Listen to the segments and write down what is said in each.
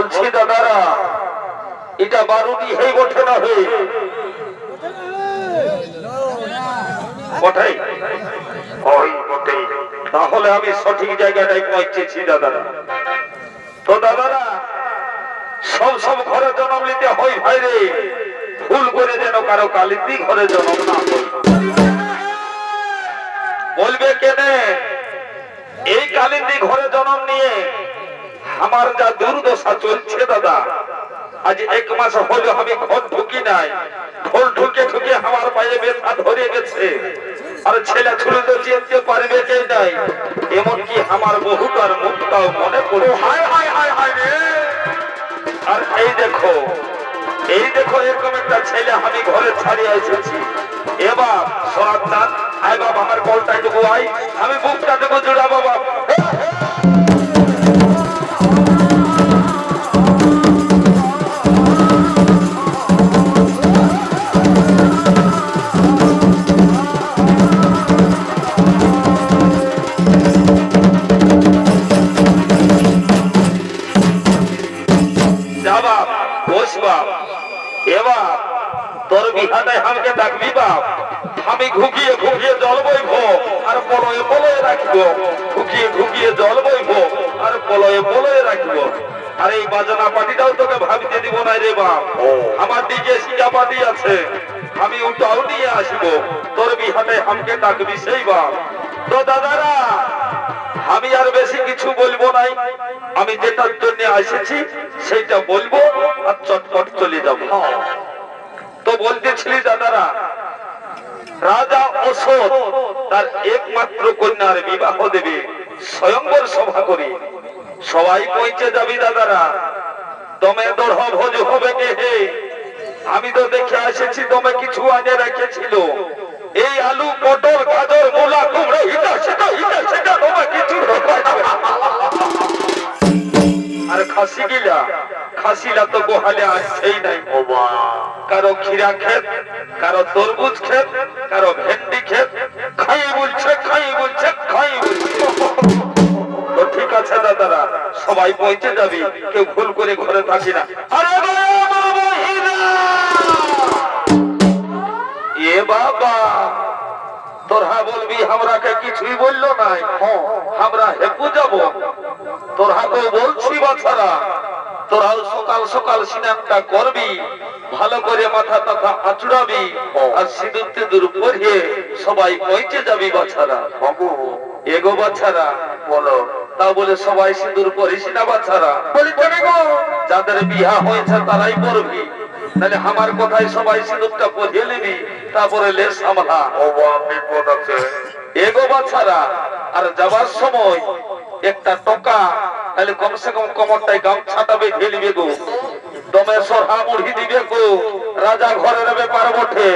বলছি দাদারা, এটা বারুটি হয়ে ওঠে না হয়ে কোথায়? তাহলে আমি সঠিক জায়গাটায় পৌঁছেছি দাদারা। তো দাদারা, সব সব ঘরে জন্ম নিতে হয় ভাই রে, ভুল করে যেন কারো কালিন্দি ঘরে জন্ম না হয়। বলবে কেনে এই কালিন্দি ঘরে জন্ম নিয়ে আমার যা দুর্দশা চলছে দাদা। আজ 1 মাস হলো আমি ঘর ঢুকি নাই, ঘর ঢুকে ঢুকে আমার পায়ে ব্যথা ধরে গেছে, আর ছেলে ছুড়ে তো চিনতে পারবে কে নাই, এমনকি আমার বহুটার মুখটাও মনে পড়ে। হায় হায় হায় হায় রে! আর এই দেখো এরকম একটা ছেলে আমি ঘরে ছাড়িয়ে এসেছি। এবার সোনার চাঁদ আয় বাবা, আমার কলটাই দেবো, আই আমি বুকটা দেবো জোড়া বাবা। এবার তোর বিহাটায় আমাকে ডাকবি বাপ, আমি ঘুকিয়ে ঘুকিয়ে জল বইব আর পলয়ে পলয়ে রাখব, ঘুকিয়ে ঘুকিয়ে জল বইব আর পলয়ে পলয়ে রাখব। আর এই বাজনা পাটিটাও তোকে ভাবিতে দিব না রে বাপ, আমার দিকে শিকা পাটি আছে, আমি ওটাও নিয়ে আসবো। তোর বিহাটায় আমাকে ডাকবি সেই বাপ। তো দাদারা, আমি আর বেশি কিছু বলবো নাই, আমি যেটার জন্য এসেছি সেইটা বলবো আর চটপট চলে যাব। তো বলতেছিলি দাদারা, রাজা অশোক তার একমাত্র কন্যার বিবাহ দেবে স্বয়ংবর সভা করে, সবাই পৌঁছে যাবি দাদারা। দমে দড় ভোজ হবে কে হে? আমি তো দেখে এসেছি দমে কিছু আনে রেখেছিল, এই আলু পটল গাজর মূলা কুমড়ো হিটা সেটা তোমার কিছু আর খাসিলা তো গোহালে আসছেই নাই। কারো খিরা ক্ষেত, কারো তরমুজ ক্ষেত, কারো ভেন্ডি ক্ষেত, খাই বলছে তো ঠিক আছে দাদারা, সবাই পৌঁছে যাবি, কেউ ভুল করে ঘরে থাকি না। আরে এ বাবা, তোরা বলবি আমরাকে কিছুই বললো নাই, আমরা হেপু যাব। তোরা তো বলছি বাছারা, তোরাও সকাল সকাল স্নানটা করবি, ভালো করে মাথা টাথা আঁচড়াবি আর সিঁদুর টিঁদুর পরিয়ে সবাই পৌঁছে যাবি বাছারা। এগো বাছারা বলো, তা বলে সবাই সিঁদুর পরিস না বাছারা? বলি কেন গো? যাদের বিয়া হয়েছে তারাই পরবি, তাহলে আমার কথাই সবাই সিঁদুরটা পরিয়ে নিবি, তারপরে লে সামলা। বিপদ আছে এগো বাছারা। আর যাবার সময় একটা টোকা, তাহলে কমসে কম কমরটাই গামছাটা বেঁধে নিবে গো, দমে সরহা মুড়ি দিবে গো, রাজা ঘরের ব্যাপার বটে।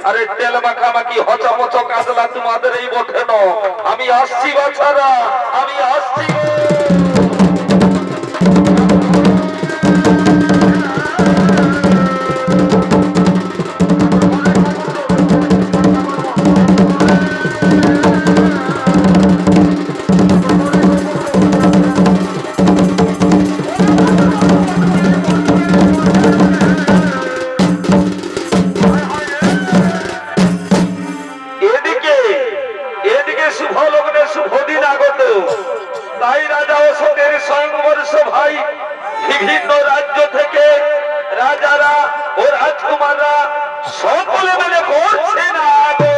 আরে তেল মাখামাখি হচমচ কাজলা তোমাদের এই বটে ন। আমি আসছি বাছারা, আমি আসছি। তাই রাজা অশোকের স্বয়ংবর সভায় বিভিন্ন রাজ্য থেকে রাজারা ও রাজকুমাররা সকলে মিলে করছে না গো।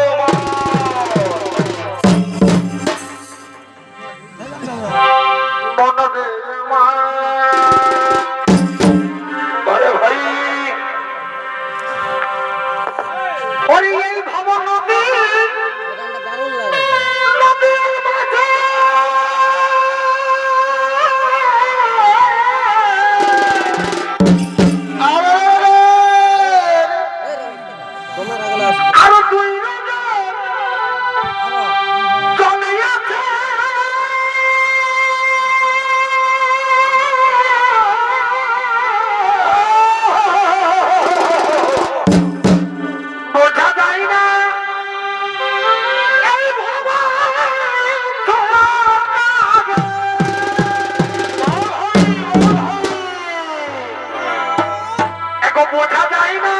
ভাই এই ভবন নদী বোঝা যায় না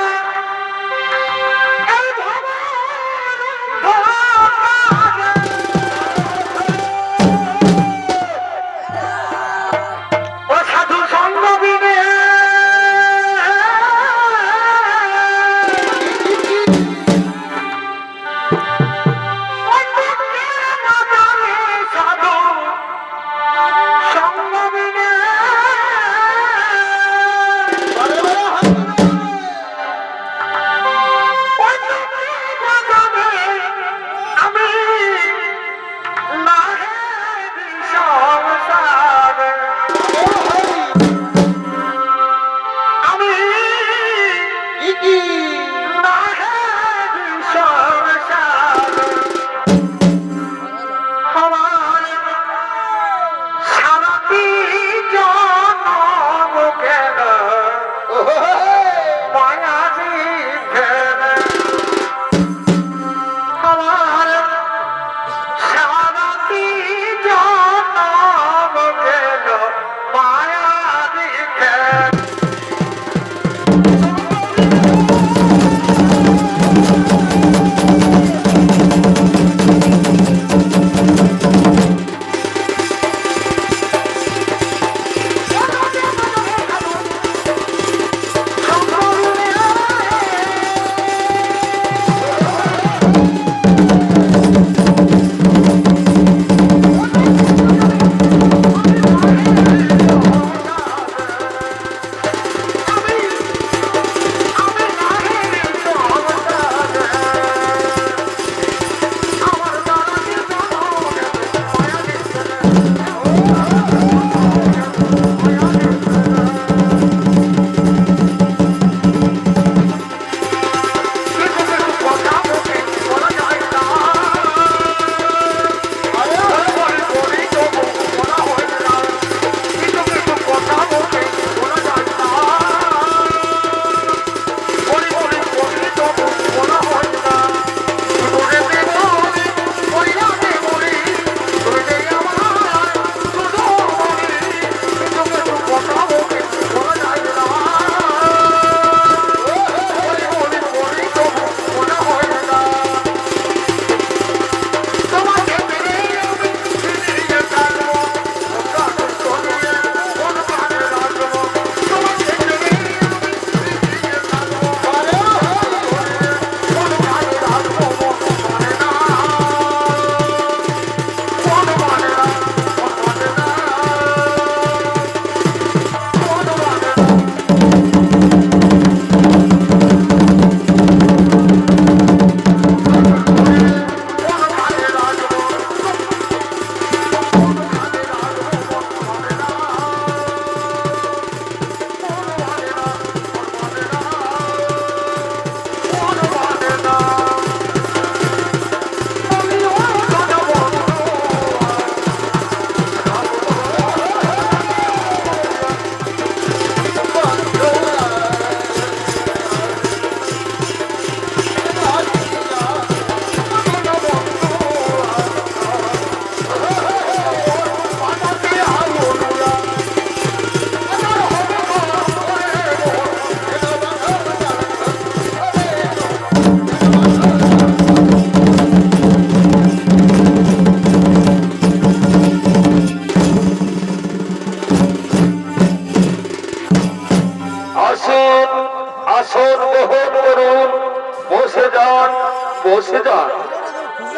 বসে যান।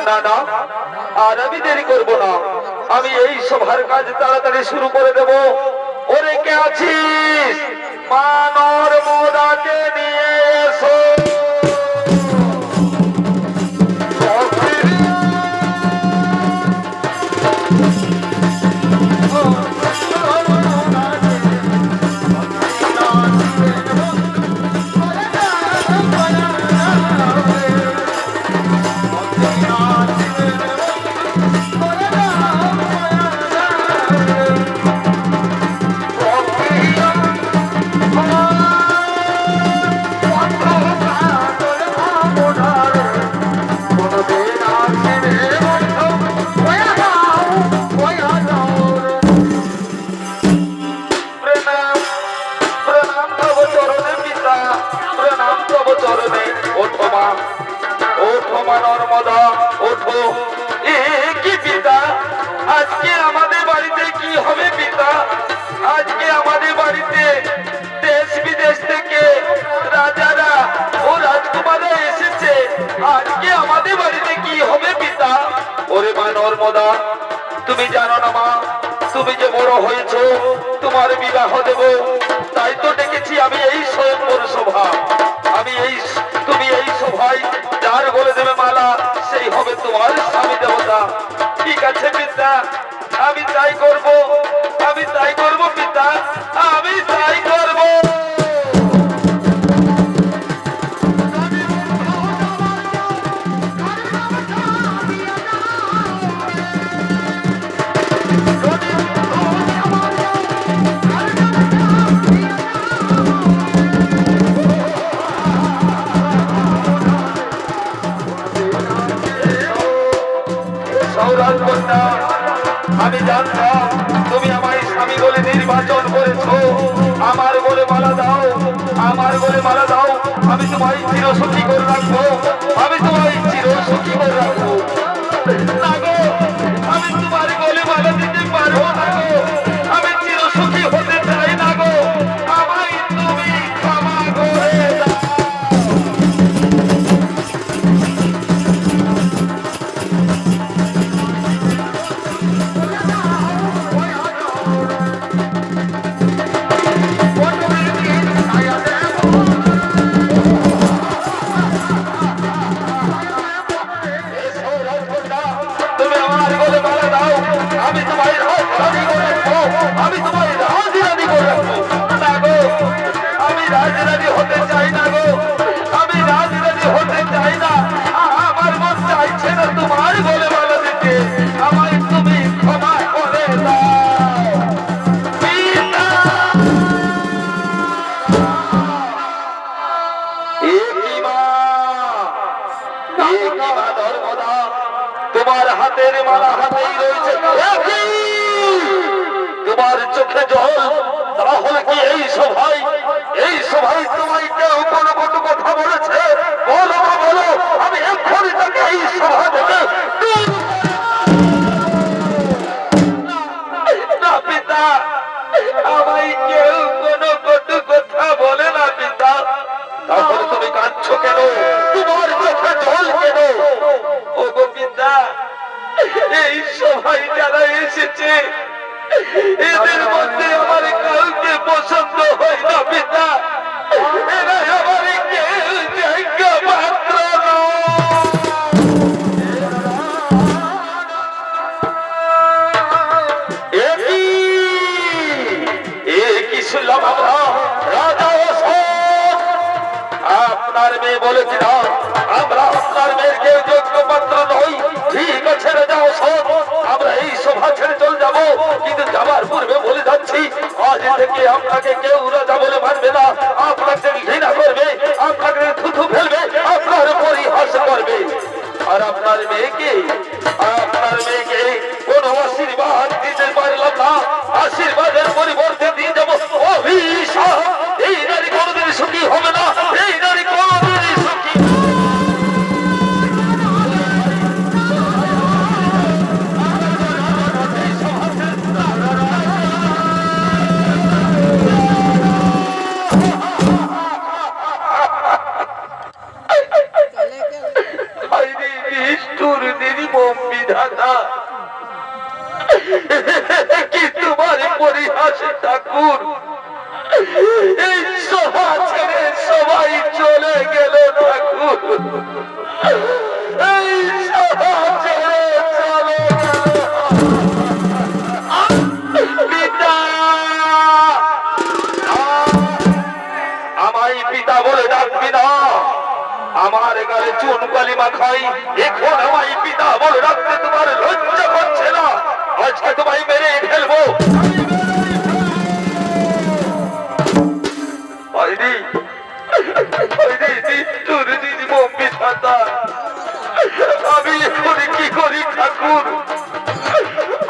না না, আর আমি দেরি করবো না, আমি এই সভার কাজ তাড়াতাড়ি শুরু করে দেব। ওরে কে আছিস, মানর মোদাকে নিয়ে এসো। Oh নর্মদা ওঠো। এ কি পিতা, আজকে আমাদের বাড়িতে কি হবে পিতা? আজকে আমাদের বাড়িতে দেশ বিদেশ থেকে রাজারা ও রাজকুমাররা এসেছে, আজকে আমাদের বাড়িতে কি হবে পিতা? ওরে মা নর্মদা, তুমি জানো না মা, তুমি যে বড় হয়েছো, তোমার বিবাহ দেব, তাই তো ডেকেছি আমি এই স্বয়ংবর সভা। আমি এই, তুমি এই সভায় যার বলে দেবে মালা, সেই হবে তোমার স্বামী দেবতা। ঠিক আছে পিতা, আমি তাই করব, আমি তাই করব পিতা, আমি তাই করব। আমি জানতাম তুমি আমায় স্বামী বলে নির্বাচন করেছো। আমার বলে মালা দাও, আমার বলে মালা দাও, আমি তোমায় চিরসুখী করে রাখবো, আমি তোমায় চিরসুখী করে রাখবো। না গো, আমি তোমার বলে মালা দিতে পারবো না গো, আমি চিরসুখী হতে চাই না গো, আমায় তুমি ক্ষমা করে দাও। আমি তোমায় রাজরানী করে রাখবো, আমি তোমায় রাজরানী করে রাখবো। না গো, আমি রাজরানী হতে চাই না গো, আমি রাজরানী হতে চাই না, আমার মন চাইছে না তোমার বলে মালা দিতে, আমায় তুমি ক্ষমা করে দাও পিতা। এ কি মা, এ কি মা নর্মদা, তোমার হাতের মালা হাতেই রয়েছে, তোমার চোখে জল, তাহলে কি এই সভায়, এই সভায় তোমায় কেউ কোনো কটু কথা বলেছে? বলো না বলো, আমি এক্ষুনি তাকে এই সভা থেকে না পিতা, আমায় কেউ কোনো কটু কথা বলে না পিতা। তাহলে তুমি কাঁদছো কেন, তোমার চোখে জল কেন? ও গো পিতা, এই সবাই যারা এসেছে এদের মধ্যে আমার কাউকে পছন্দ হয় না পিতা, এরা আমার কেউ জায়গা পাত্র কি শুনলাম আমরা, রাজা আপনার মেয়ে বলেছিলাম আমরা আপনার মেয়ের কেউ যোগ্য পাত্র নই। ঠিক আছে রাজা অশোক, আমরা এই সভা ছেড়ে চলে যাব, কিন্তু যাবার পূর্বে বলে যাচ্ছি আজ থেকে আপনাকে কেউ রাজা বলে মানবে না, আপনাকে ঘৃণা করবে, আপনাকে থুথু ফেলবে, আপনার পরিহাস করবে। আর আপনার মেয়েকে কোন আশীর্বাদ দিতে পারলাম না, আশীর্বাদের পরিবর্তে দিয়ে যাবো অভিশাপ। এই নারী কোনোদিন সুখী হবে না, এই নারী কোনোদিন সুখী। কি তোমার পরিহাস ঠাকুর, এই সভা ছেড়ে সবাই চলে গেল ঠাকুর, এই সভা ছেড়ে চলে গেল পিতা। আমায় পিতা বলে ডাকবি না, আমার গালে চুন কালি মাখাই, এখন আমায় পিতা বলে ডাকতে তোমার লজ্জা করছে না? আজকে তোমায় মেরে ফেলবো। আমি এখন কি করি ঠাকুর,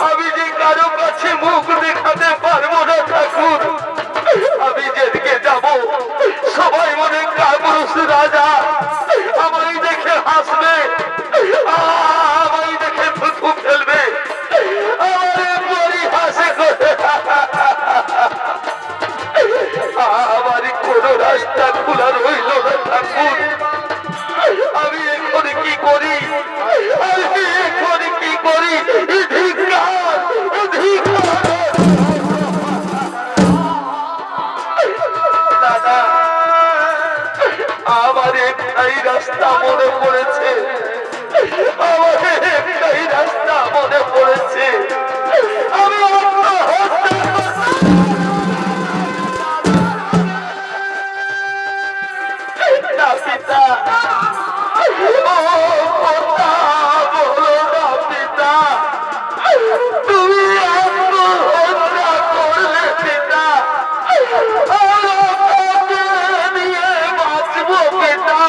আমি যে কারো কাছে মুখ দেখাতে পারবো না ঠাকুর, আমি যেদিকে যাব সবাই মনে কাপুরুষ রাজা আমায় দেখে হাসবে, আমায় দেখে থুথু ফেলবে, আমারে পরিহাসে করে। আমার কোনো রাস্তা খোলা রইল না ঠাকুর, আমি এখন কি করি, আমি এখন কি করি? ধিক্কার, ধিক্কার। দাদা, আমার একটাই রাস্তা মনে পড়েছে, আমার একটাই রাস্তা মনে পড়েছে, আমি না পিতা, ও কথা বলো না পিতা, তুমি আত্মহত্যা করলে পিতা, নিয়ে বাঁচবো পিতা,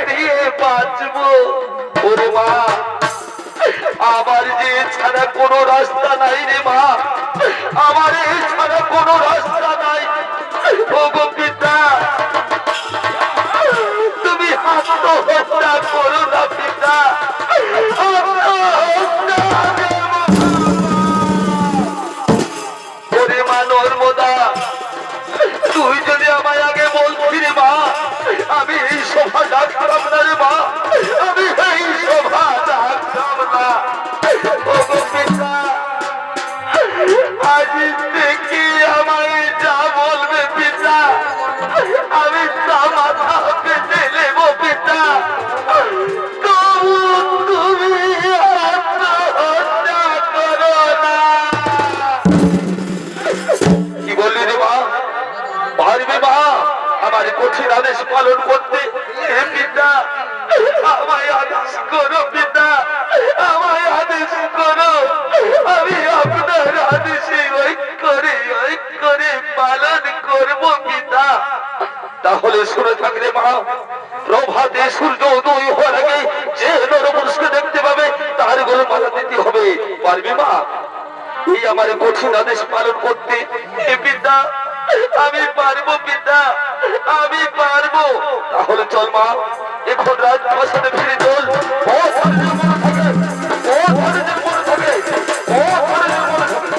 নিয়ে বাঁচবো। ওরে মা, আমার যে ছাড়া কোনো রাস্তা নাই রে মা, আমার ছাড়া কোনো রাস্তা নাই। ও গো পিতা, তুমি আত্মহত্যা করো না পিতা, ওরে মা নর্মদা, তুই যদি আমায় আগে বলছি রে মা, আমি এই সভা ডাকতাম না রে মা, আমি এই সভা ডাকতাম না। ও গো পিতা, আজ থেকে আমায় যা বলবে পিতা, আমি তা মাথা পেতে নেব পিতা, তবু তুমি আত্মহত্যা করো না। কি বললি রে মা? পারবে মা আমার কঠিন আদেশ পালন করতে? হে পিতা, আমায় আদেশ করো পিতা, আমায় আদেশ করো, আমি আপনার আদেশে ওই করে পালন করব পিতা। তাহলে শুনে থাকলে মা, প্রভাতে সূর্য উদয় হওয়ার আগে যে নরপুরুষকে দেখতে পাবে তার গলে মালা দিতে হবে। পারবি মা এই আমার কঠিন আদেশ পালন করতে? হে পিতা, আমি পারবো পিতা, আমি পারবো। তাহলে চল মা, এখন রাজপ্রাসাদে ফিরে চল। ও ধরে মনে থাকে, ও ধরে মনে থাকে, ও ধরে মনে থাকে।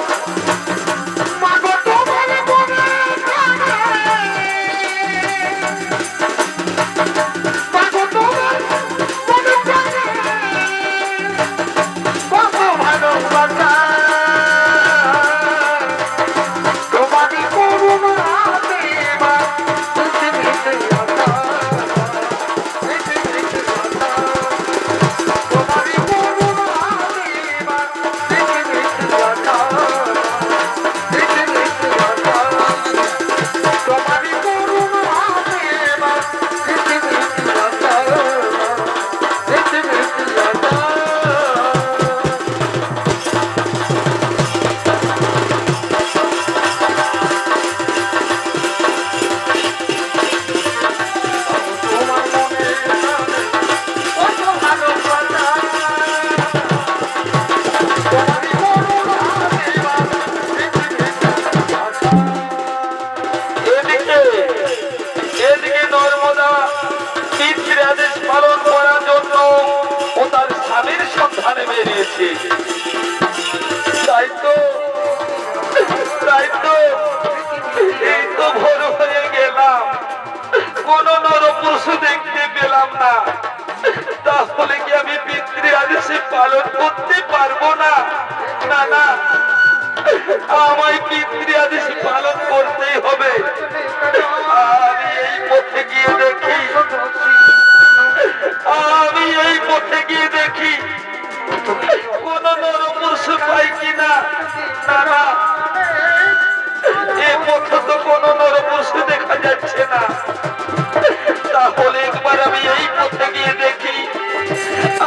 কোন নরপশু দেখতে পেলাম না, তাহলে কি আমি পিতৃ আদেশে পালন করতে পারবো না? না না, আমায় পিতৃ আদেশে পালন করতেই হবে। আমি এই পথে গিয়ে দেখি, আমি এই পথে গিয়ে দেখি কোন নরপশু পাই কিনা। না না, এ পথে তো কোন নরপশু দেখা যাচ্ছে না। তাহলে একবার আমি এই পথে গিয়ে দেখি,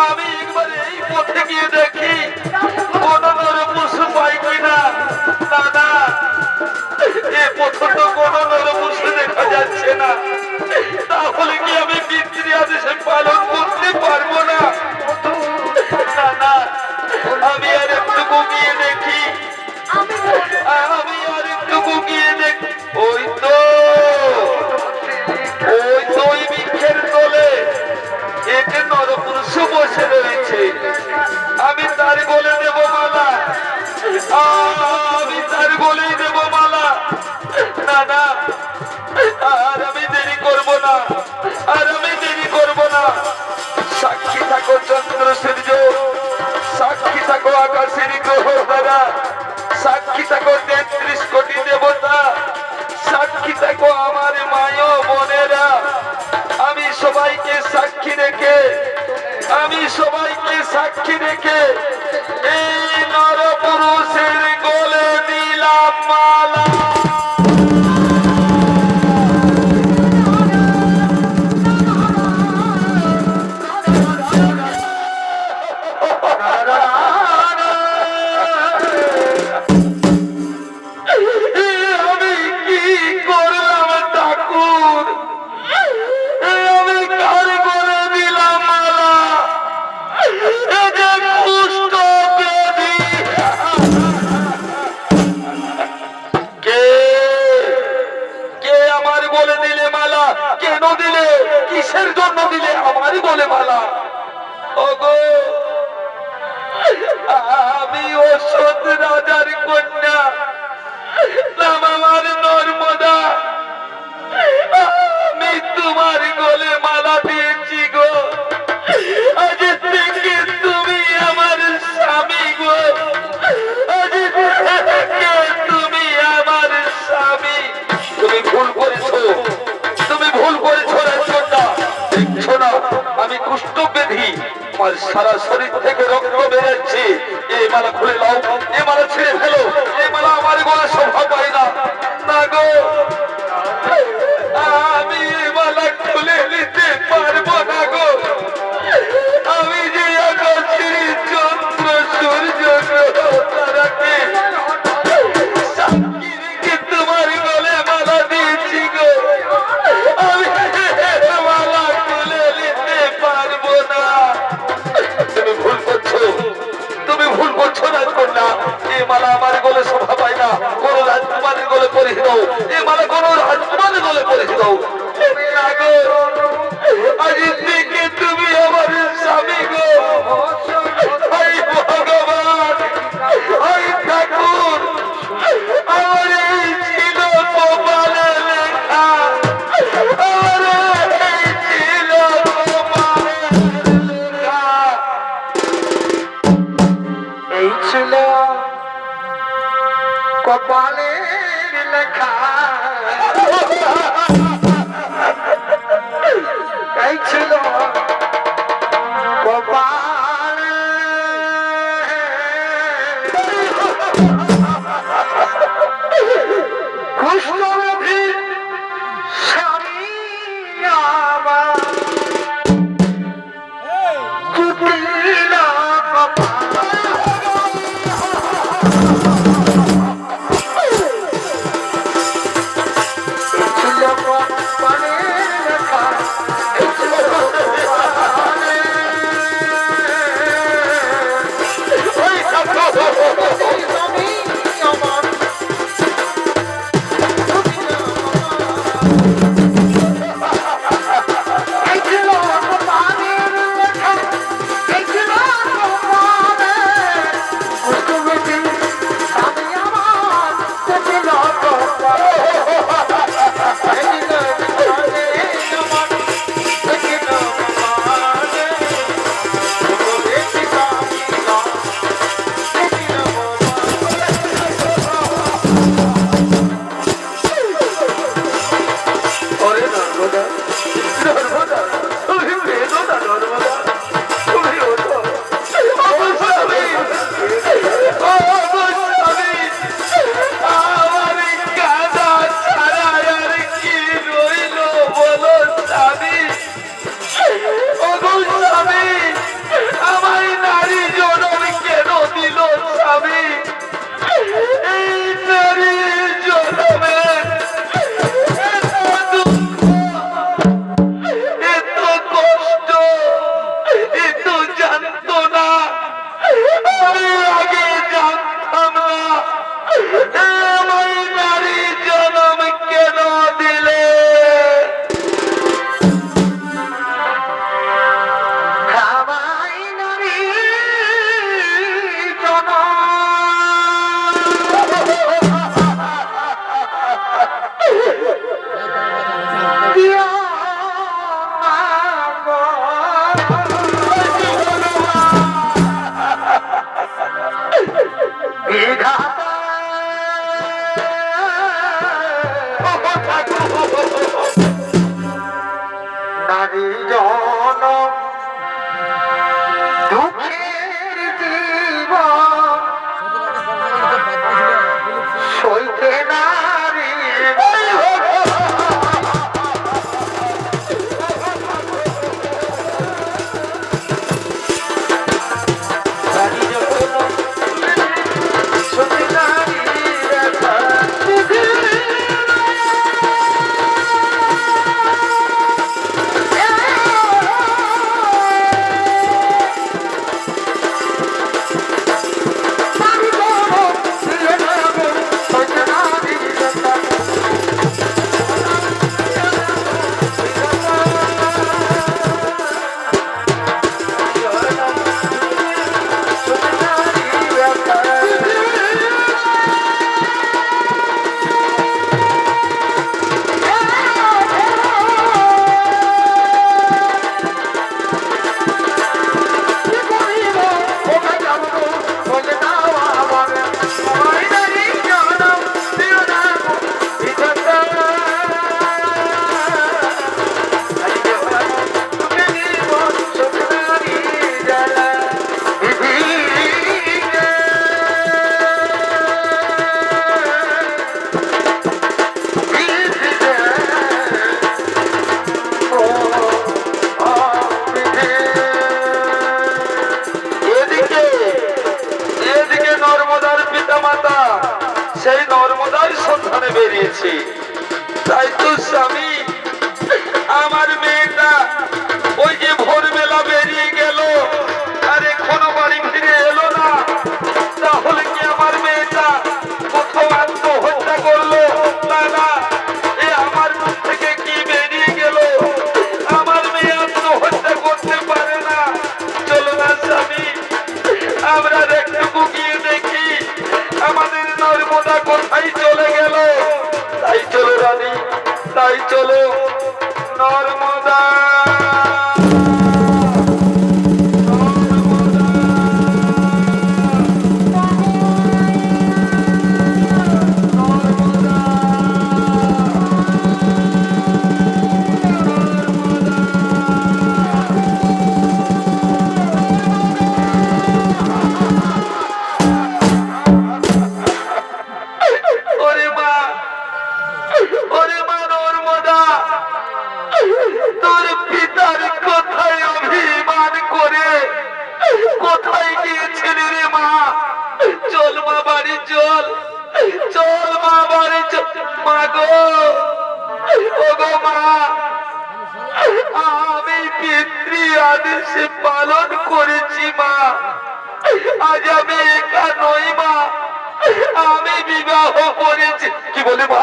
আমি একবার এই পথে গিয়ে দেখি কোন নরপশু পাই কিনা। না না, এ আমি তার বলে দেব মালা, আমি তার বলেই দেব মালা। না না, আর আমি দেরি করব না, আর আমি দেরি করব না। সাক্ষী থাকো চন্দ্র সূর্য, সাক্ষী থাকো আকাশের গ্রহ তারা, সাক্ষী থাকো 33 কোটি দেবতা, সাক্ষী থাকো আমার মায় বোনেরা। আমি সবাইকে সাক্ষী রেখে, আমি সবাইকে সাক্ষী রেখে এই নরপুরুষের গলে দিলাম মালা। কেন দিলে, কিসের জন্য দিলে আমারই বলে মালা? ওগো, আমি অসৎ রাজার কন্যা, নাম আমার নর্মদা। আমি তোমার গলে মালা দিয়েছি গো, আজ থেকে তুমি আমার স্বামী গো, আজ থেকে তুমি আমার স্বামী। তুমি ভুল করেছো, তুমি ভুল করেছো রাজকন্যা। দেখছো না আমি কুষ্ঠ বেধি, আমার সারা শরীর থেকে রক্ত বেরোচ্ছে। এই মালা খুলে নাও, এই মালা ছিঁড়ে ফেলো, এই মালা আমার গলা শোভা পায় না। না গো, আমি এই মালা খুলে নিতে পারবো না গো। আমি যে আকাশের চন্দ্র সূর্য তারাকে সাক্ষী রেখে তোমার গলে মালা দিয়েছি গো, আমি মালা খুলে নিতে পারবো না। তুমি ভুল করছো, তুমি ভুল করছো রাজকন্যা। এই মালা আমার গলে শোভা পায় না, কোন রাজকুমারের গলে পরিহিত দাও, এই মালা কোন রাজকুমারের গলে পরিহিত দাও। না গো, আজ থেকে তুমি আমার স্বামী গো। হাই ভগবান, হাই ঠাকুর, আমার এই ছিল কপালে লেখা, আমার এই ছিল কপালে লেখা, এই ছিল কপালের লেখা, এই ছিল কপালে। কুষ্ঠবেধি স্বামী আমার জুটিল কপাল। নারী জন দুঃখের জীবন সইতে নারী সেই নর্মদার সন্ধানে বেরিয়েছি। তাই তো স্বামী আমার মেয়েটা ওই যে ভোরবেলা বেরিয়ে গেল আর এখনো বাড়ি ফিরে এলো না। তাহলে কি আমার মেয়েটা কোথাও আত্মহত্যা করলো? না না, এ আমার মুখ থেকে কি বেরিয়ে গেল? আমার মেয়ে আত্মহত্যা করতে পারে না। চলো না স্বামী, আমরা একটু গিয়ে দেখি আমাদের নর্মদা কোথায় চলে গেল। তাই চলো রানী, তাই চলো নর্মদা। তোর পিতার কোথায় অভিমান করে কোথায় গিয়েছিলি রে মা? চল মা বাড়ি চল, চল মা বাড়ি চল। মা গো, ও গো মা, আমি পিতৃ আদেশে পালন করেছি মা। আজ আমি একা নই মা, আমি বিবাহ করেছি। কি বলে মা,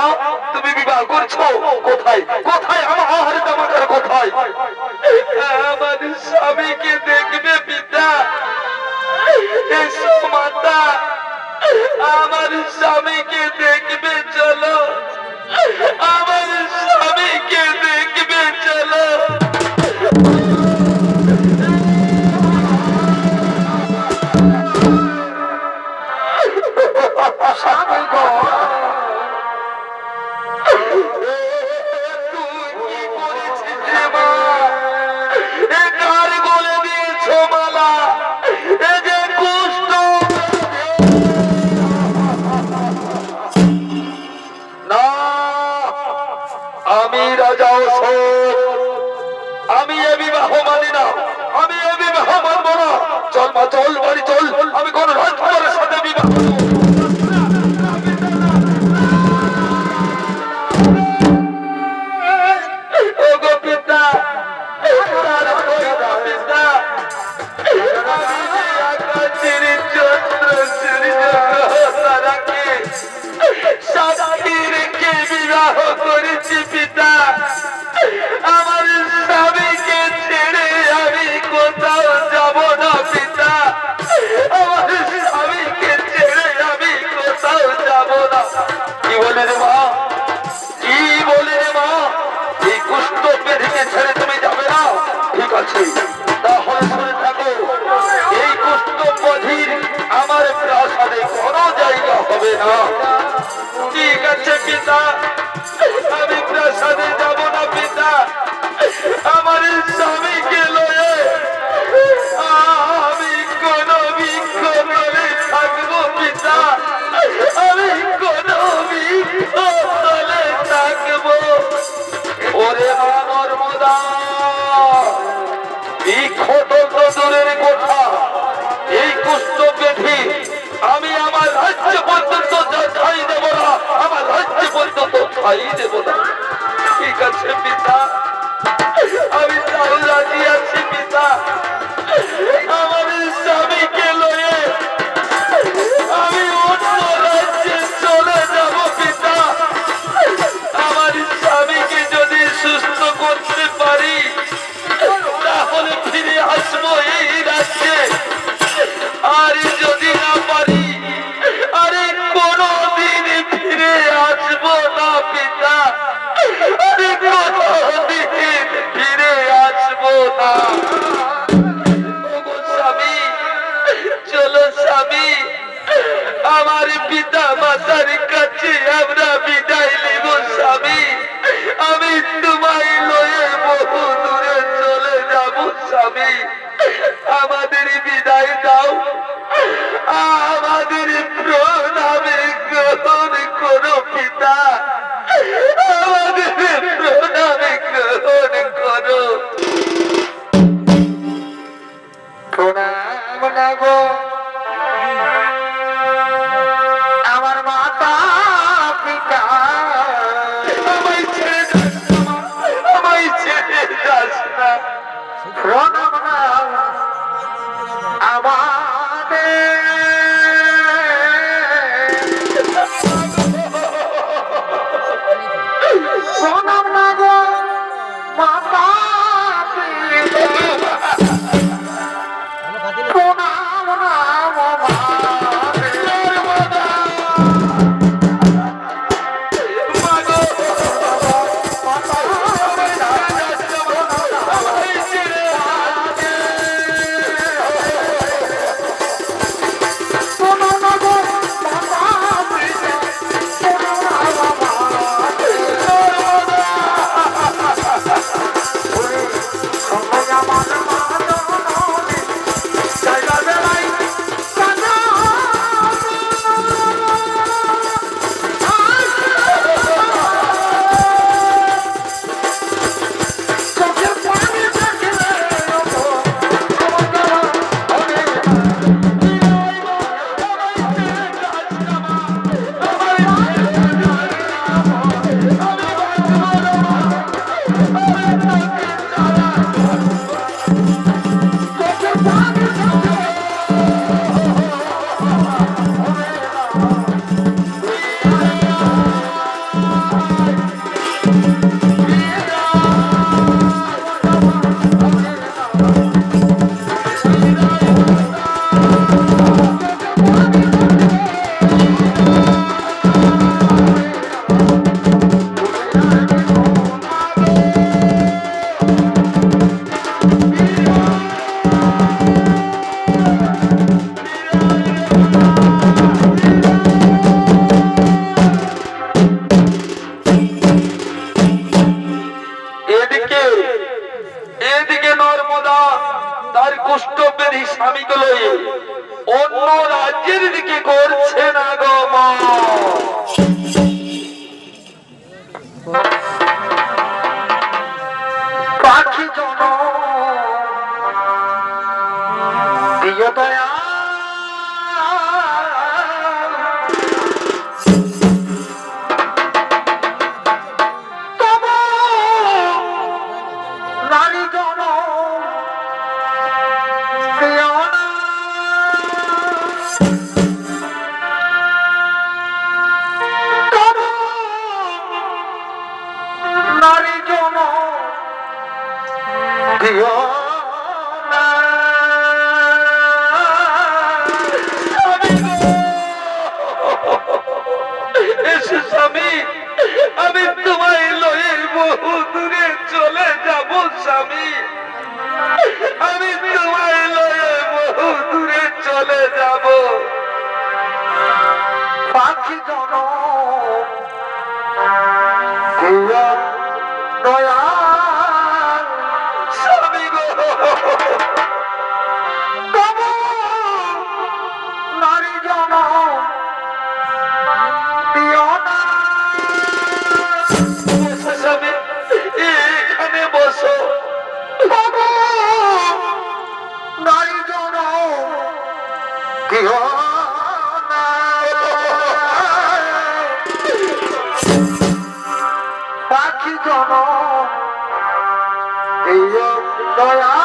তুমি বিবাহ করছো? কোথায় কোথায় আমার জামাকার কোথায়? আমার স্বামীকে দেখবে পিতা। এসো মাতা, আমার স্বামীকে দেখবে চলো, আমার স্বামীকে দেখবে চলো। স্বামী গো, আমি রাজা অশোক, আমি এ বিবাহ মানি না, আমি এ বিবাহ মানব না। চল মা চল, বাড়ি চল, আমি কোন রাজকুমারের সাথে বিবাহ। ও গো পিতা, পিতা, বিবাহ করেছি পিতা। আমার স্বামীকে ছেড়ে আমি কোথাও যাব না পিতা। আমার স্বামীকে ছেড়ে আমি কোথাও যাব না। কি বলে রে মা, কি বলে রে মা? এই কুষ্ঠ পেধিকে ছেড়ে তুমি যাবে না? ঠিক আছে, তাহলে শুনে থাকো, এই কুষ্ঠ পথির আমার প্রাসাদে কোনো জায়গা হবে না। ঠিক আছে পিতা, আমি পিতা, এই খটল তো দূরের কথা, এই কুষ্ঠ ব্যাধি আমি আমার রাজ্য পর্যন্ত ছাই দেব না, আমার রাজ্য পর্যন্ত ছাই দেব না। ঠিক আছে পিতা, আমি তাও রাজি আছি পিতা। আমার স্বামীকে লয়ে আমি অন্য রাজ্যে চলে যাব পিতা। আমার স্বামীকে যদি সুস্থ করতে পারি তাহলে ফিরে আসবো এই রাজ্যে, আর যদি না পারি আরে কোনদিন ফিরে আসবো না পিতা, আরে কোনদিন ফিরে আসবো না। স্বামী চলো স্বামী, আমার পিতা মাতার কাছে আমরা বিদায় নিব স্বামী। আমি তোমায় লয়ে বহু দূরে চলে যাব স্বামী, আমাদের বিদায় দাও, আমাদের প্রণামে গ্রহণ করো পিতা, আমাদের প্রণামে গ্রহণ করো। প্রণাম লাগো আমার মাতা পিতা, আমায় ছেড়ে যাস না, আমায় ছেড়ে যাস না। প্রণাম নাও আমাদের প্রণাম লাগো মাতা পিতা, প্রণাম নাও আমাদের এদিকে নর্মদা তার কুষ্ঠব্যাধি স্বামীকে লয়ে অন্য রাজ্যের দিকে করছে না গো মা। পাখি জন দিয় দয়া নারী জন দিয় না, নারী জন দিয় না। এসে স্বামী, আমি তোমায় লয়ে বহু দূরে চলে যাব স্বামী, আমি তোমায় লয়ে বহু দূরে চলে যাব। পাখি জন দিয় দয়া স্বামী গো, তবু নারী জন দিয় না। স্বামী এখানে বসো, জনম দিও দয়া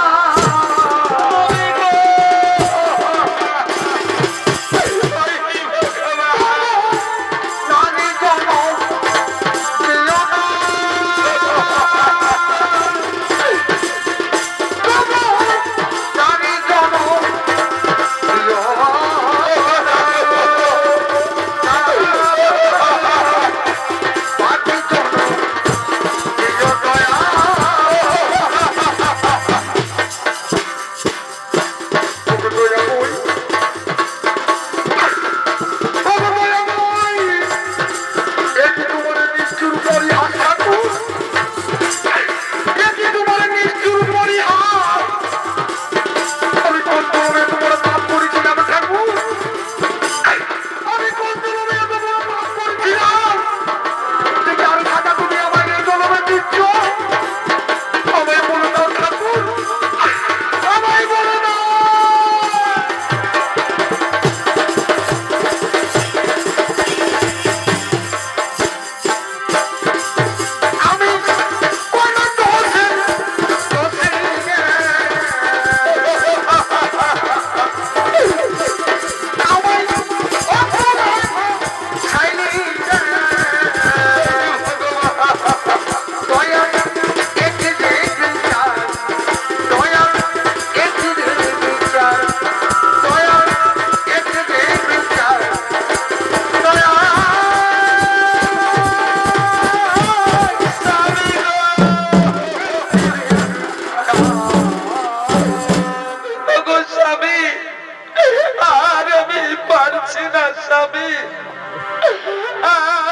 নারী জনম দিও না নারী জনম দিও পাখি জনম দিও দয়া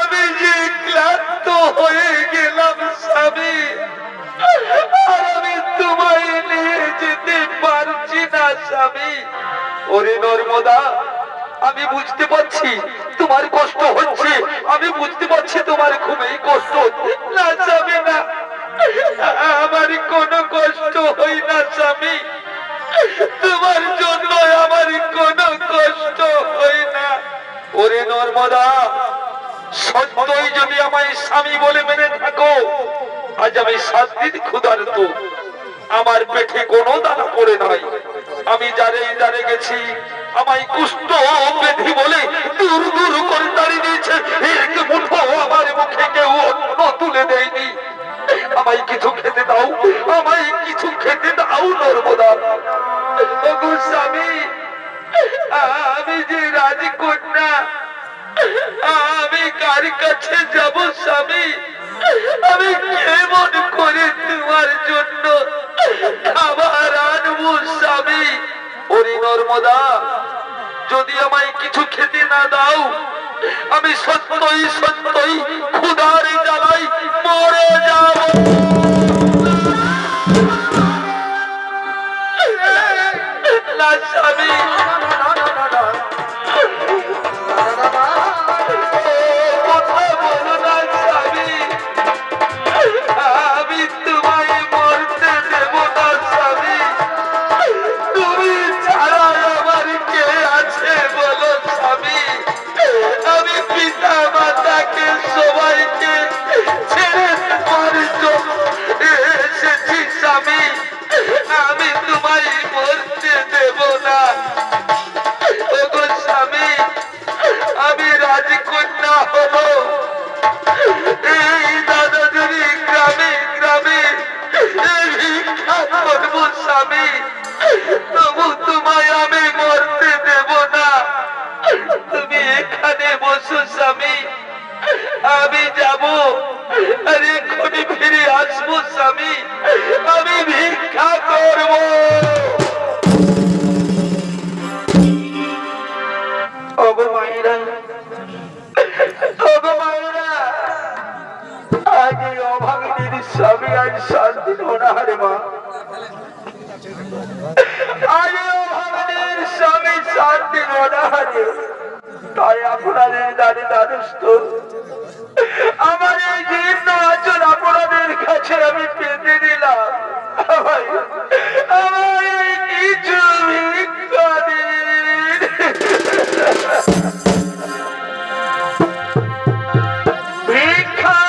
আমি যে ক্লান্ত হয়ে গেলাম স্বামী, আর আমি তোমায় নিয়ে যেতে পারছি না স্বামী। ওরে নর্মদা, আমি বুঝতে পারছি তোমার কষ্ট হচ্ছে, আমি বুঝতে পারছি তোমার খুবই কষ্ট হচ্ছে। না স্বামী না, আমার কোনো কষ্ট হয় না স্বামী, তোমার জন্য আমার কোনো কষ্ট হয় না। ওরে নর্মদা, সত্যই যদি আমায় স্বামী বলে মেনে থাকো, আজ আমি 7 দিন ক্ষুধার্ত, আমার পেটে কোনো দানা পড়ে নাই। আমি যারে গেছি, আমায় কুষ্ঠ ব্যাধি বলে দূর দূর করে তাড়িয়ে দিয়েছে। এক মুঠো আমার মুখে কেউ অন্ন তুলে দেয়নি। আমায় কিছু খেতে দাও, আমায় কিছু খেতে দাও নর্মদা। ওগো স্বামী, আমি যে রাজকন্যা, আমি কার কাছে যাব স্বামী? আমি কেমন করে তোমার জন্য খাবার আনবো স্বামী? ওরে নর্মদা, যদি আমায় কিছু খেতে না দাও, আমি সত্যই সত্যই ক্ষুধার জ্বালায় মরে যাব। না স্বামী, কথা বলো না স্বামী, আমি তোমায় মরতে দেব না স্বামী। তুমি ছাড়া আমার কে আছে বলো স্বামী? আমি পিতা মাতাকে সবাইকে ছেড়ে তোমার জন্য এসেছি স্বামী, আমি তোমায় মরতে দেব না। ওগো স্বামী, আমি রাজকন্যা হলো এই দাদাগিরি গ্রামে গ্রামে ভিক্ষা করবো স্বামী, তবু তোমায় আমি মরতে দেব না। তুমি এখানে বসো স্বামী, আমি যাব, আর এক্ষুনি ফিরে আসবো স্বামী, আমি ভিক্ষা করবো। ওগো মায়েরা, ওগো মায়েরা, আজ এই অভাগিনীর স্বামী আজ 7 দিন অনাহারে মা। আজ এই অভাগিনীর স্বামী 7 দিন অনাহারে, তাই আপনাদের দ্বারে দ্বারস্থ আমার এই জীর্ণ আচর আপনাদের কাছে আমি পেতে দিলাম। আমার এই কিছু ভিক্ষা দিন। ভিক্ষা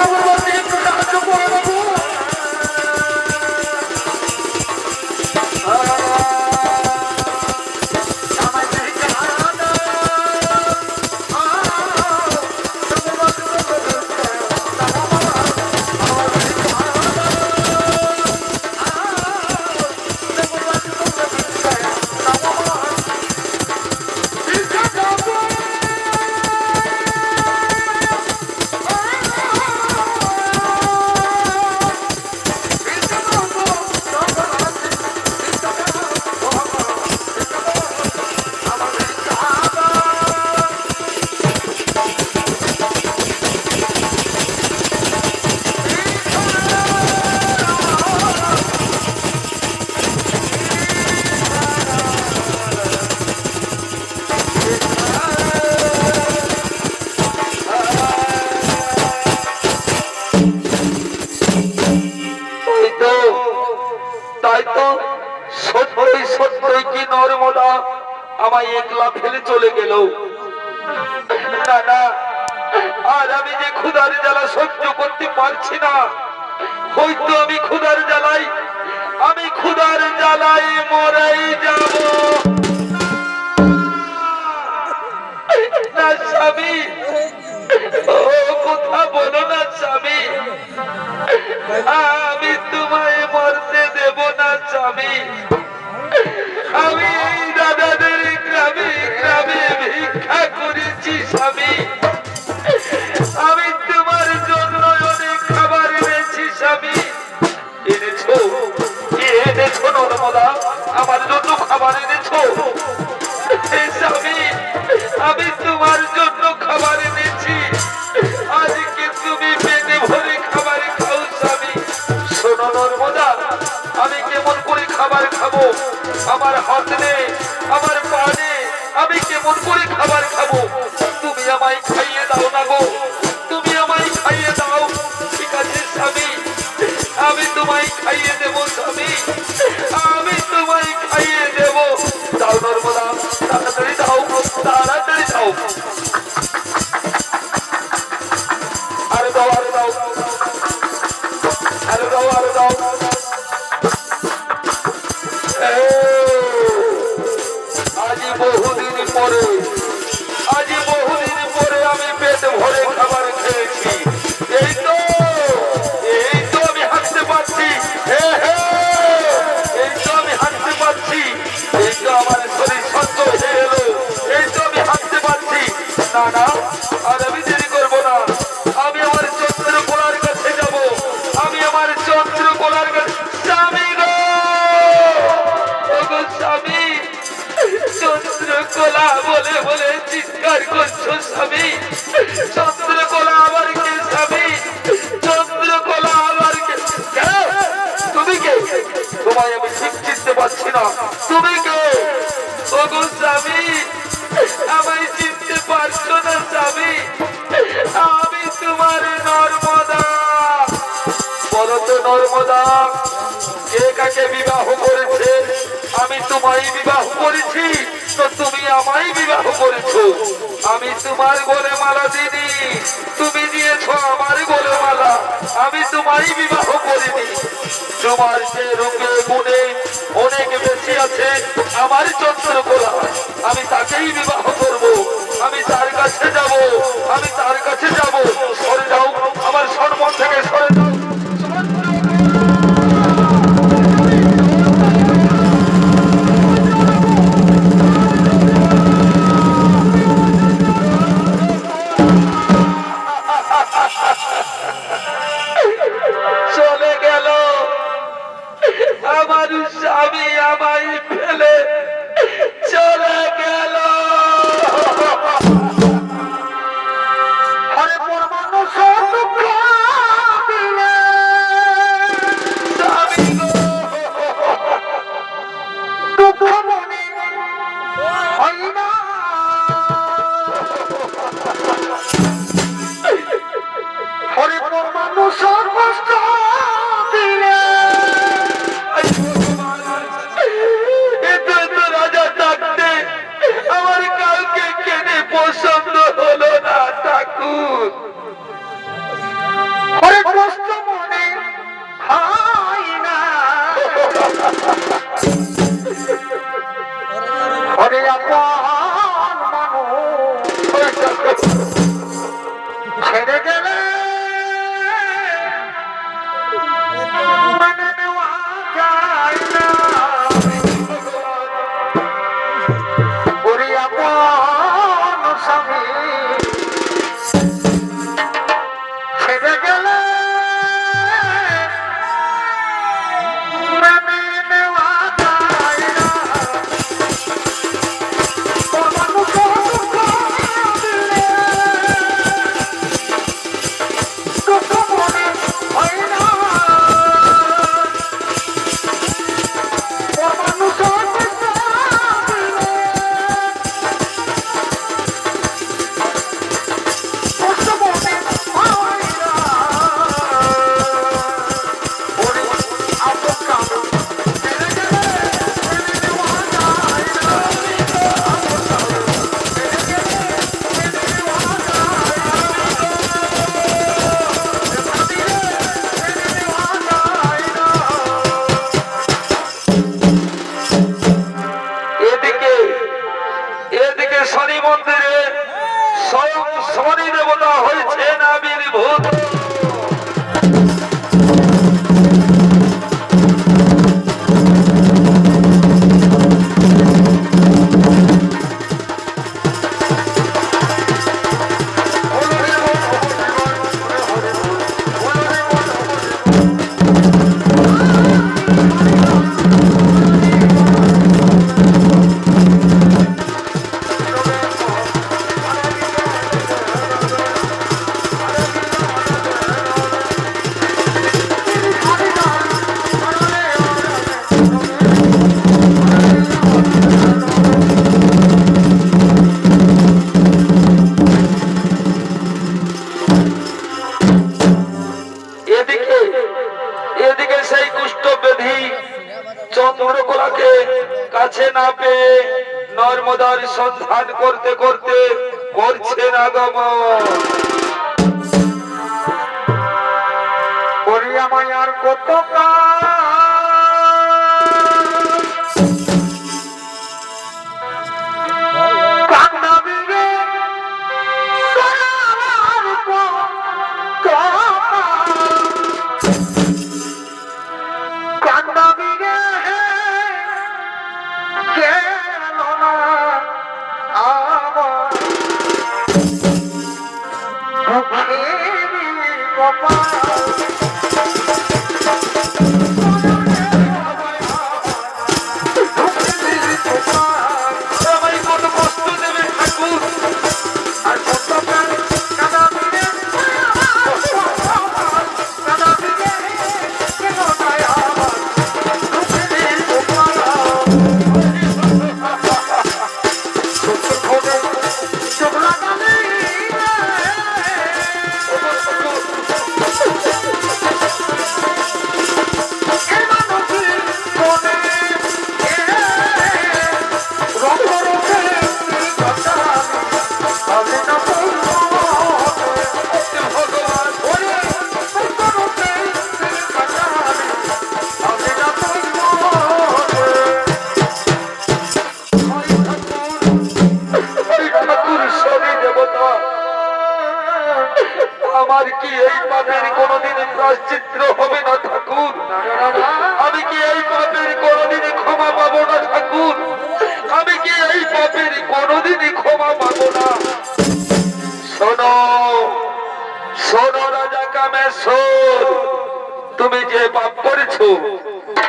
অগ্রবর্তী একটু সাহায্য করে দেবো। তাই তো তাই তো সত্যই সত্যই কি নর্মদা আমায় একলা ফেলে চলে গেল। না না, আর আমি যে ক্ষুধার জ্বালা সহ্য করতে পারছি না। হয়তো আমি ক্ষুধার জ্বালাই মরাই যাব। না স্বামী, ও কথা বলো না স্বামী, আমি তোমায় মরতে দেব না স্বামী। আমি এই দাদাদের গ্রামে গ্রামে ভিক্ষা করেছি স্বামী। আমি তোমার জন্য অনেক খাবার এনেছি স্বামী। এনেছো? কি এনেছো নর্মদা? আমার জন্য খাবার এনেছো? স্বামী, আমি তোমার জন্য খাবার এনেছি। আজকে তুমি পেটে ভরে খাবার খাও স্বামী। শোনো নর্মদা, আমি কেমন করে খাবার খাবো? আমার হাত নেই, আমার পা নেই, আমি কেমন করে খাবার খাবো? তুমি আমায় খাইয়ে দাও না গো, তুমি আমায় খাইয়ে দাও। ঠিক আছে স্বামী, আমি তোমায় খাইয়ে দেবো স্বামী, আমি তোমায় খাইয়ে দেবো। দাও নর্মদা, তাড়াতাড়ি দাও, তাড়াতাড়ি দাও। আরে দাও, আরে দাও, আরে দাও, আরে দাও। আজি বহুদিন পরে আমি পেট ভরে খাবার খেয়েছি। এই তো আমি হাঁটতে পারছি। এই তো আমি হাঁটতে পারছি। এই তো আমার শরীর সুস্থ হয়ে এলো। এই তো আমি হাঁটতে পারছি। না না, আর আমি দেরি করবো না। আমি আমার চন্দ্রকোলার কাছে যাব। আমি আমার চন্দ্রকোলার কাছে। স্বামী গো, ওগো স্বামী, চন্দ্রকোলা বলে বলে চিৎকার করছো স্বামী। চন্দ্রকোলা আবার কে স্বামী? চন্দ্রকোলা আবার কে? তুমি কে? তোমায় আমি ঠিক চিনতে পারছি না। তুমি কে? ওগো স্বামী, আমায় চিনতে পারছো না স্বামী? আমি তোমার নর্মদা। বলো তো নর্মদা, কে কাকে বিবাহ করেছে? আমি তোমায় বিবাহ করেছি, তো তুমি আমায় বিবাহ করেছো। আমি তোমার গলে মালা দিইনি, তুমি দিয়েছো আমার গলে মালা। আমি তোমায় বিবাহ করিনি। তোমার যে রূপে গুণে অনেক বেশি আছে আমার চন্দ্রকোলা, আমি তাকেই বিবাহ করব। আমি তার কাছে যাব, আমি তার কাছে যাব। সরে যাও, আমার সম্মান থেকে সরে যাও। চলে গেল আমার স্বামী, আমায় ফেলে চলে গেল। হরে পরমাণু দুঃখ দিলে স্বামী গো, দুঃখ মনে হয় না। হরে পরমাণু কষ্ট দিলে এত রাজা থাকতে আমার কাউকে কেনে পছন্দ হলো না ঠাকুর। সতী চন্দ্রকলাকে কাছে না পেয়ে নর্মদার সন্ধান করতে করতে করছেন আগমন। করিয়া মায়ার কত আমায় কত কষ্ট দেবে ঠাকুর, আর কত কাদা দিলে কাদা দিলে কেন দয়া চোখ লাগালে ঠাকুর শনি দেবতা, আমার কি এই পাপের কোনোদিন প্রায়শ্চিত্ত হবে না ঠাকুর? আমি কি এই পাপের কোনোদিন ক্ষমা পাবো না ঠাকুর? আমি কি এই পাপের কোনোদিনই ক্ষমা পাবো না? শোনো শোনো রাজা কামেশ্বর, তুমি যে পাপ করেছো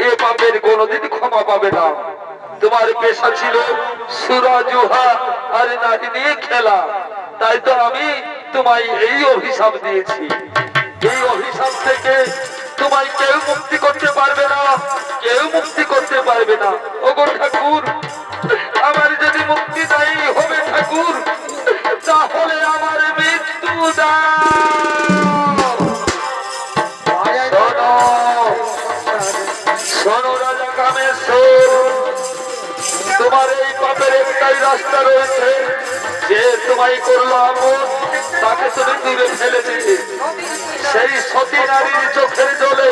এ পাপের কোনোদিন ক্ষমা পাবে না। তোমার পেশা ছিল সুরা জুহা আর নারী নিয়ে খেলা, তাই তো আমি তোমায় এই অভিশাপ দিয়েছি। এই অভিশাপ থেকে তোমায় কেউ মুক্তি করতে পারবে না, কেউ মুক্তি করতে পারবে না। ওগো ঠাকুর, আমার যদি মুক্তি নাই হবে ঠাকুর, তাহলে আমার মৃত্যু দাও। শোনো শোনো রাজা কামেশ্বর, তোমার এই পাপের একটাই রাস্তা রয়েছে, যে তোমায় করলো আপন তাকে তুমি দূরে ফেলে দিবে। সেই সতী নারীর চোখের জলে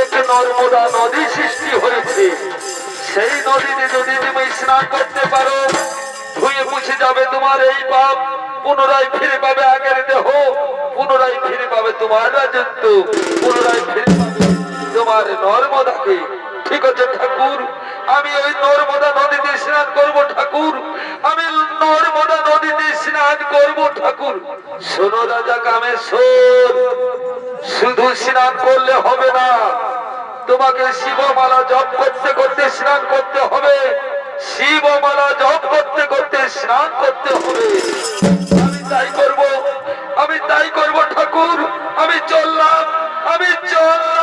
এক নর্মদা নদী সৃষ্টি হয়েছে। সেই নদীতে যদি তুমি স্নান করতে পারো, ধুয়ে মুছে যাবে তোমার এই পাপ, পুনরায় ফিরে পাবে আগের দেহ, পুনরায় ফিরে পাবে তোমার রাজত্ব, পুনরায় ফিরে পাবে তোমার নর্মদাকে। ঠিক আছে ঠাকুর, আমি ওই নর্মদা নদীতে স্নান করবো ঠাকুর, আমি নর্মদা নদীতে স্নান করবো ঠাকুর। শোনো রাজা কামেশ্বর, শুধু স্নান করলে হবে না, তোমাকে শিবমালা জপ করতে করতে স্নান করতে হবে, শিবমালা জপ করতে করতে স্নান করতে হবে। আমি তাই করব, আমি তাই করব ঠাকুর, আমি চললাম, আমি চললাম।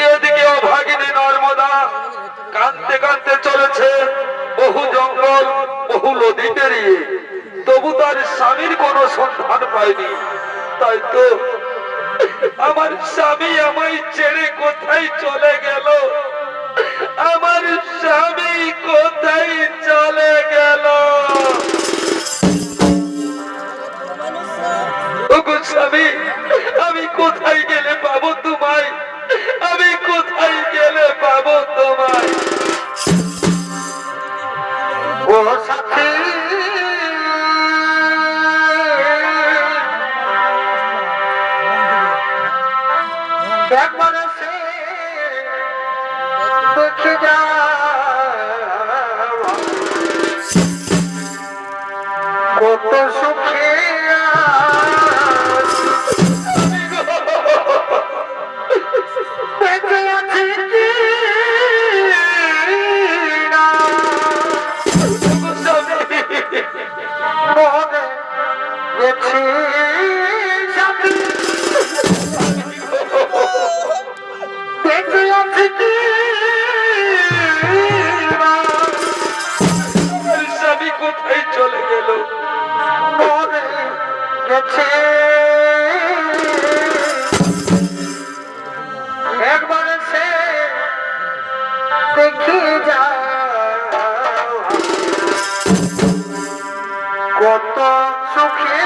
এদিকে অভাগিনী নর্মদা কাঁদতে কাঁদতে চলেছে বহু জঙ্গল বহু নদী পেরিয়ে, তবু তার স্বামীর কোনো সন্ধান পায়নি। তাই তো আমার স্বামী আমায় ছেড়ে কোথায় চলে গেল, আমার স্বামী কোথায় চলে গেল। ওগো স্বামী, আমি কোথায় গেলে পাবো তোমায়, আমি কোথায় গেলে পাবো তোমায়? ও সাথী একবার সে দেখে যা দেখে যাও কত সুখে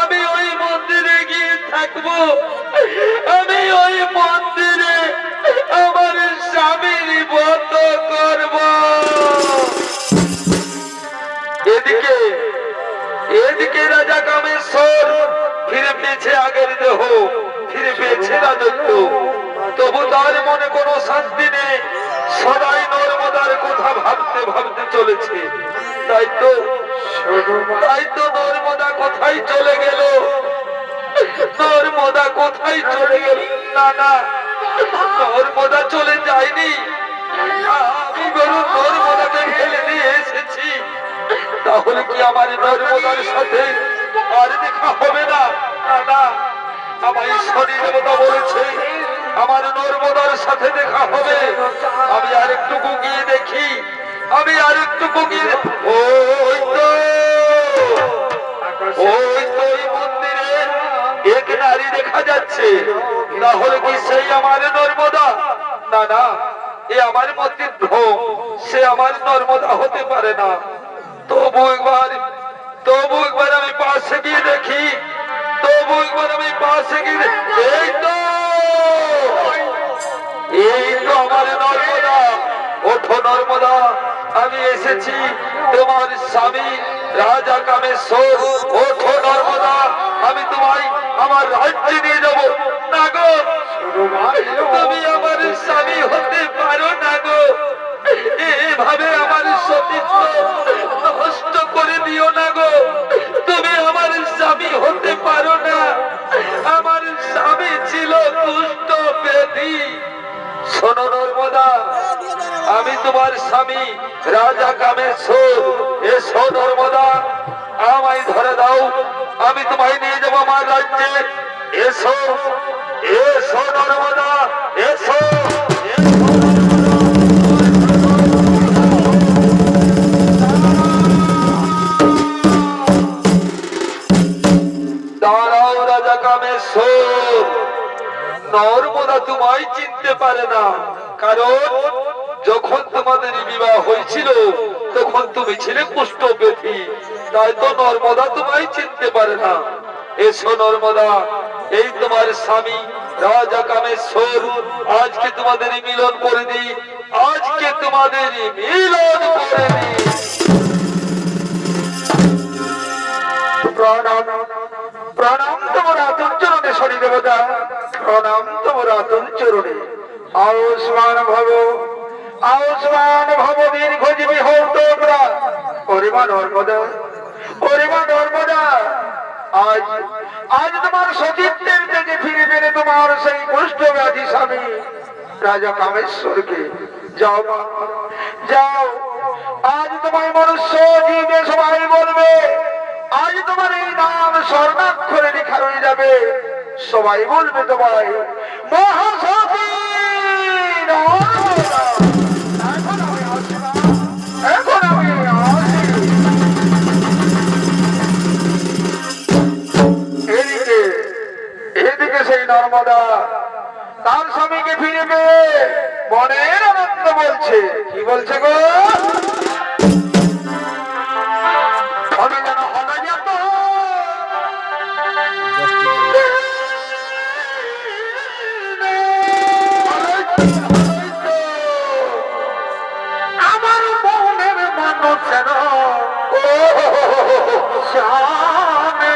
আমি ওই মন্দিরে গিয়ে থাকবো, আমি ওই মন্দিরে আমার স্বামীর ব্রত করব। এদিকে এদিকে রাজা কামেশ্বর ফিরে পেয়েছে আগের দেহ, ফিরে পেয়েছে রাজত্ব, তবু তার মনে কোনো শান্তি নেই, সদাই নর্মদার কথা ভাবতে ভাবতে চলেছে। তাই তো নর্মদা কোথায় চলে গেল, নর্মদা কোথায় চলে গেল? না না, নর্মদা চলে যায়নি, আমি বরং নর্মদাকে ফেলে দিয়ে এসেছি। তাহলে কি আমার নর্মদার সাথে আর দেখা হবে না? না না, আমার ঈশ্বরী দেবতা বলেছে আমার নর্মদার সাথে দেখা হবে। আমি আরেকটু গিয়ে দেখি, আমি আরেকটু গিয়ে, ওই তো ওই মন্দিরে এক নারী দেখা যাচ্ছে। তাহলে কি সেই আমার নর্মদা? না না, এ আমার মন্দির ভ্রম, সে আমার নর্মদা হতে পারে না। তবু একবার আমি পাশে গিয়ে দেখি, তবু একবার আমি পাশে গিয়ে, এই তো আমার নর্মদা। ওঠো নর্মদা, আমি এসেছি তোমার স্বামী রাজা কামেশ্বর। ওঠো নর্মদা, আমি তোমায় আমার রাজ্যে নিয়ে যাব। না গো, তুমি আমার স্বামী হতে পারো না গো, এভাবে আমার সতীত্ব নষ্ট করে দিও না গো। তুমি আমার স্বামী হতে পারো না, আমার স্বামী ছিল দুষ্ট ব্যাধি। শোনো নর্মদা, আমি তোমার স্বামী রাজা কামেশ্বর। এসো নর্মদা, আমায় ধরে দাও, আমি তোমায় নিয়ে যাবো আমার রাজ্যে। এসো এসো নর্মদা, এসো। দাঁড়াও রাজা কামেশ্বর, নর্মদা তোমায় চিনতে পারে না, কারণ যখন তোমাদের বিবাহ হয়েছিল তখন তুমি ছিলে কুষ্ঠ ব্যাধি, তাই তো নর্মদা তোমায় চিনতে পারে না। এসো নর্মদা, এই তোমার স্বামী রাজা কামেশ্বর, আজকে তোমাদের মিলন করে দিই, আজকে তোমাদের মিলন করে দিই। প্রণাম প্রণাম তোমার আতুল চরণে শনি দেবতা, প্রণাম তোমার আতুল চরণে। আয়ুষ্মান ভব দীর্ঘজীবী হও তোমরা। ওরে মা নর্মদা, আজ তোমার সতীত্বের থেকে ফিরে পেলে তোমার সেই কুষ্ঠ ব্যাধি স্বামী রাজা কামেশ্বরকে যাও যাও, আজ তোমায় মনুষ্য জীবে সবাই বলবে, আজ তোমার এই নাম স্বর্ণাক্ষরে লেখা রয়ে যাবে। সবাই বলবে তোমায় মহাসতী নর্মদা। এখন আমি আসি না, এখন আমি আসি। এদিকে এদিকে সেই নর্মদা তার স্বামীকে ফিরে পেয়ে মনের আনন্দ বলছে। কি বলছে গো? আমি যেন হবে যেত আমার মনের মানুষের জানে।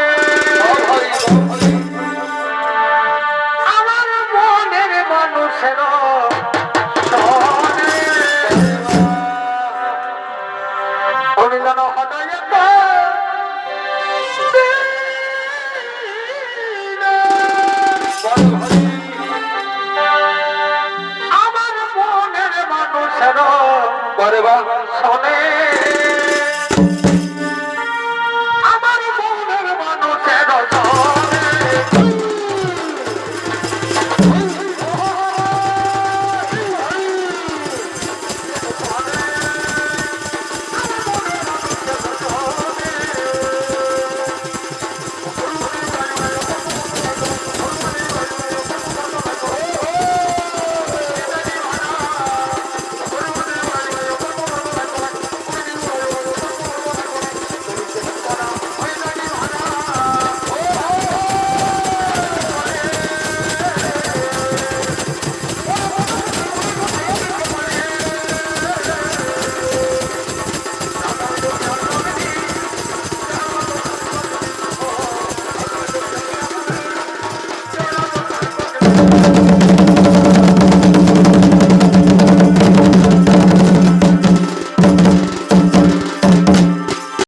আমার মনের মানুষের জানে। আমি যেন হবে যেত আমার মনের মানুষের বারে বা শোনে